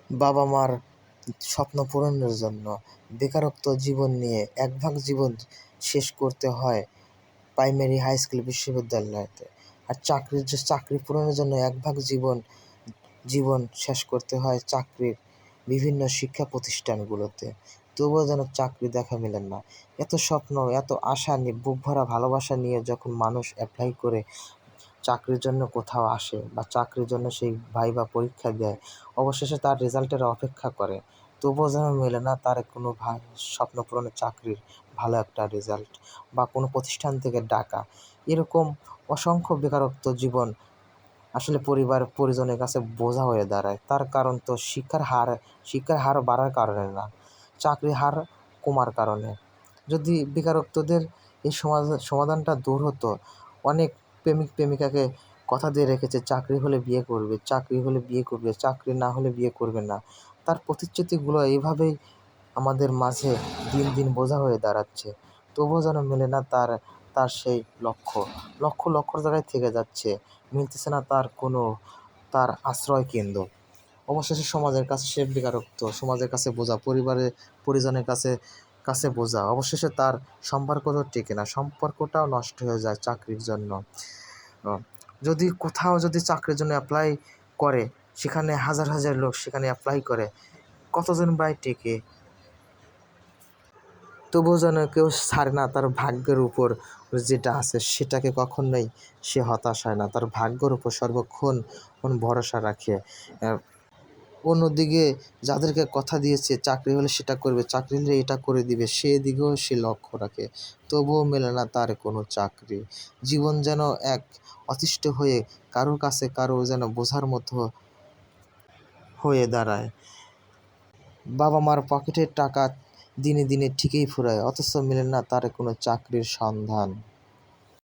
বাবা মার স্বপ্ন পূরণের জন্য বেকারত্ব জীবন নিয়ে এক ভাগ জীবন শেষ করতে হয় প্রাইমারি, হাই স্কুল, বিশ্ববিদ্যালয়তে। আর চাকরি পূরণের জন্য এক ভাগ জীবন শেষ করতে হয় চাকরির বিভিন্ন শিক্ষা প্রতিষ্ঠানগুলোতে। তবুও যেন চাকরি দেখা মেলে না। এত স্বপ্ন, এত আশা নিয়ে, বুক ভরা ভালোবাসা নিয়ে যখন মানুষ অ্যাপ্লাই করে চাকরির জন্য কোথাও আসে বা চাকরির জন্য সেই ভাইভা পরীক্ষা দেয়, অবশেষে তার রেজাল্টের অপেক্ষা করে, তবুও যেন মেলে না তার কোনো স্বপ্ন পূরণের চাকরির ভালো একটা রেজাল্ট বা কোনো প্রতিষ্ঠান থেকে ডাকা। এরকম অসংখ্য বেকারত্ব জীবন আসলে পরিবার পরিজনের কাছে বোঝা হয়ে দাঁড়ায়। তার কারণ তো শিক্ষার হার বাড়ার কারণে না, চাকরির হার কমার কারণে। যদি বেকারত্বদের এই সমাধানটা দূর হতো, অনেক প্রেমিক প্রেমিকাকে কথা দিয়ে রেখেছে চাকরি হলে বিয়ে করবে, চাকরি হলে বিয়ে করবে, চাকরি না হলে বিয়ে করবে না। তার প্রতিশ্রুতিগুলো এইভাবেই আমাদের মাঝে দিন দিন বোঝা হয়ে দাঁড়াচ্ছে, তবুও যেন মেলে না তার সেই লক্ষ্য জায়গায় থেকে যাচ্ছে, মিলতেছে না তার আশ্রয় কেন্দ্র। অবশেষে সমাজের কাছে সে বেকারত্ব, সমাজের কাছে বোঝা, পরিজনের কাছে বোঝা। অবশেষে তার সম্পর্কটাও টেকে না, সম্পর্কটাও নষ্ট হয়ে যায় চাকরির জন্য। যদি চাকরির জন্য অ্যাপ্লাই করে, সেখানে হাজার হাজার লোক সেখানে অ্যাপ্লাই করে, কতজন বাই টেকে? তবুও যেন কেউ ছাড়ে না তার ভাগ্যের উপর যেটা আছে সেটাকে, কখনোই সে হতাশ হয় না, তার ভাগ্যের উপর সর্বক্ষণ ভরসা রাখে। অন্যদিকে যাদেরকে কথা দিয়েছে চাকরি হলে সেটা করবে, চাকরি হলে এটা করে দিবে, সেদিকেও সে লক্ষ্য রাখে, তবুও মেলে না তার কোনো চাকরি। জীবন যেন এক অতিষ্ঠ হয়ে কারোর কাছে কারো যেন বোঝার মতো হয়ে দাঁড়ায়। বাবা মার পকেটের টাকা দিনে দিনে ঠিকই ফুরায়, অথচ মেলে না তার কোনো চাকরির সন্ধান।